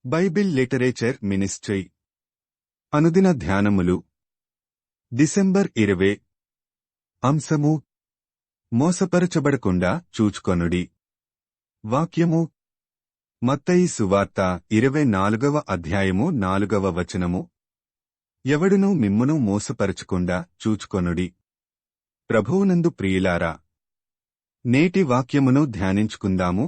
Bible literature ministry అనుదిన ధ్యానములు December 20 అంశము మోసపరచబడకుండా చూచుకొనుడి. వాక్యము మత్తయి సువార్త 24వ అధ్యాయము 4వ వచనము. ఎవడునూ మిమ్మును మోసపరచకుండా చూచుకొనుడి. ప్రభువునందు ప్రియులారా, నేటి వాక్యమును ధ్యానించుకుందాము.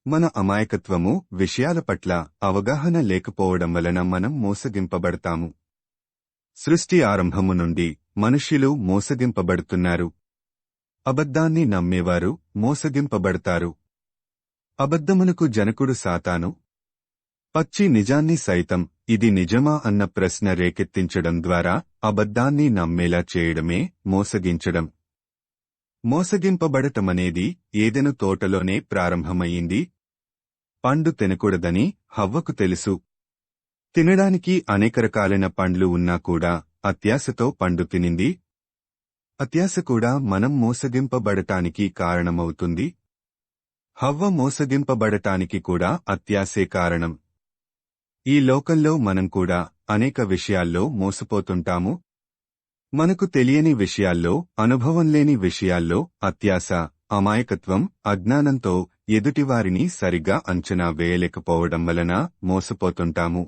మన అమాయకత్వము విషయాల పట్ల అవగాహన లేకపోవడం వలన మనం మోసగింపబడతాము. సృష్టి ఆరంభము నుండి మనుష్యులు మోసగింపబడుతున్నారు. అబద్ధాన్ని నమ్మేవారు మోసగింపబడతారు. అబద్ధమునకు జనకుడు సాతాను. పచ్చి నిజాన్ని సైతం ఇది నిజమా అన్న ప్రశ్న రేకెత్తించడం ద్వారా అబద్ధాన్ని నమ్మేలా చేయడమే మోసగించడం. మోసగింపబడటమనేది ఏదెను తోటలోనే ప్రారంభమయ్యింది. పండు తినకూడదని హవ్వకు తెలుసు. తినడానికి అనేక రకాలైన పండ్లు ఉన్నా కూడా అత్యాశతో పండు తినింది. అత్యాశ కూడా మనం మోసగింపబడటానికి కారణమవుతుంది. హవ్వ మోసగింపబడటానికి కూడా అత్యాశే కారణం. ఈ లోకంలో మనం కూడా అనేక విషయాల్లో మోసపోతుంటాము. మనకు తెలియని విషయాల్లో, అనుభవం లేని విషయాల్లో అత్యాశ, అమాయకత్వం, అజ్ఞానంతో ఎదుటివారిని సరిగా అంచనా వేయలేకపోవడం వలన మోసపోతుంటాము.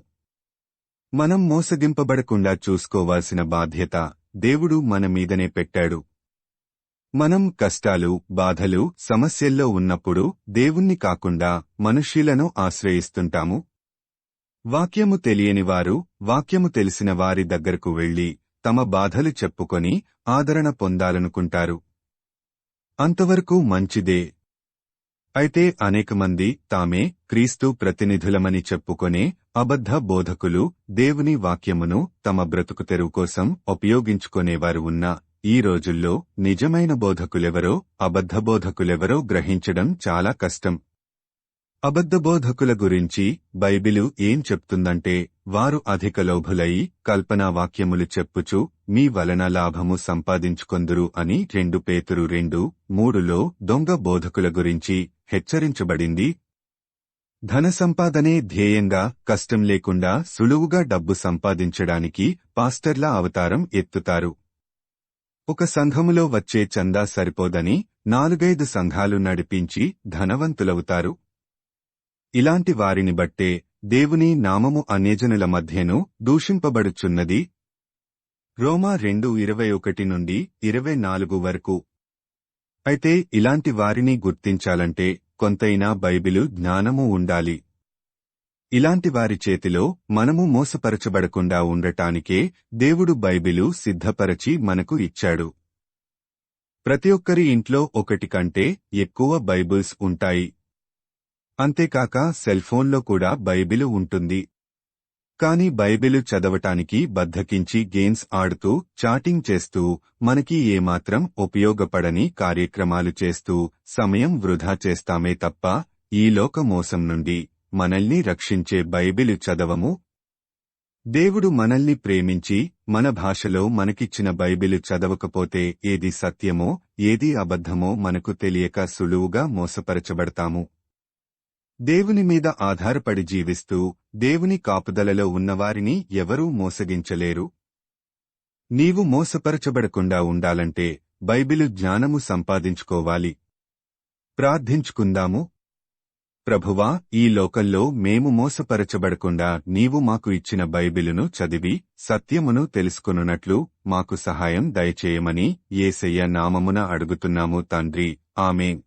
మనం మోసగింపబడకుండా చూసుకోవాల్సిన బాధ్యత దేవుడు మన మీదనే పెట్టాడు. మనం కష్టాలు, బాధలు, సమస్యల్లో ఉన్నప్పుడు దేవుణ్ణి కాకుండా మనుష్యులను ఆశ్రయిస్తుంటాము. వాక్యము తెలియనివారు వాక్యము తెలిసిన వారి దగ్గరకు వెళ్లి తమ బాధలు చెప్పుకొని ఆదరణ పొందాలనుకుంటారు. అంతవరకు మంచిదే. అయితే అనేకమంది తామే క్రీస్తు ప్రతినిధులమని చెప్పుకొనే అబద్ధ బోధకులు దేవుని వాక్యమును తమ బ్రతుకు తెరువు కోసం ఉపయోగించుకునేవారు ఉన్నా ఈ రోజుల్లో నిజమైన బోధకులెవరో, అబద్ధ బోధకులెవరో గ్రహించడం చాలా కష్టం. అబద్ధ బోధకుల గురించి బైబిలు ఏం చెప్తుందంటే, వారు అధిక లోభులై కల్పనా వాక్యములు చెప్పుచు మీ వలన లాభము సంపాదించుకొందురు అని 2 పేతురు 2:3లో దొంగ బోధకుల గురించి హెచ్చరించబడింది. ధన సంపాదనే ధ్యేయంగా కష్టం లేకుండా సులువుగా డబ్బు సంపాదించడానికి పాస్టర్ల అవతారం ఎత్తుతారు. ఒక సంఘములో వచ్చే చందా సరిపోదని 4-5 సంఘాలు నడిపించి ధనవంతులవుతారు. ఇలాంటి వారిని బట్టే దేవుని నామము అన్యజనుల మధ్యను దూషింపబడుచున్నది. రోమా 2:21-24 వరకు. అయితే ఇలాంటి వారిని గుర్తించాలంటే కొంతైనా బైబిలు జ్ఞానము ఉండాలి. ఇలాంటి వారి చేతిలో మనము మోసపరచబడకుండా ఉండటానికే దేవుడు బైబిలు సిద్ధపరచి మనకు ఇచ్చాడు. ప్రతి ఒక్కరి ఇంట్లో ఒకటి కంటే ఎక్కువ బైబిల్స్ ఉంటాయి. అంతేకాక సెల్ఫోన్లో కూడా బైబిలు ఉంటుంది. కాని బైబిలు చదవటానికి బద్ధకించి గేమ్స్ ఆడుతూ, చాటింగ్ చేస్తూ, మనకి ఏమాత్రం ఉపయోగపడని కార్యక్రమాలు చేస్తూ సమయం వృధా చేస్తామే తప్ప ఈ లోక మోసం నుండి మనల్ని రక్షించే బైబిలు చదవము. దేవుడు మనల్ని ప్రేమించి మన భాషలో మనకిచ్చిన బైబిలు చదవకపోతే ఏది సత్యమో, ఏది అబద్ధమో మనకు తెలియక సులువుగా మోసపరచబడతాము. దేవుని మీద ఆధారపడి జీవిస్తూ దేవుని కాపుదలలో ఉన్నవారిని ఎవరూ మోసగించలేరు. నీవు మోసపరచబడకుండా ఉండాలంటే బైబిలు జ్ఞానము సంపాదించుకోవాలి. ప్రార్థించుకుందాము. ప్రభువా, ఈ లోకంలో మేము మోసపరచబడకుండా నీవు మాకు ఇచ్చిన బైబిలును చదివి సత్యమును తెలుసుకొనున్నట్లు మాకు సహాయం దయచేయమని యేసయ్య నామమున అడుగుతున్నాము తండ్రి. ఆమేన్.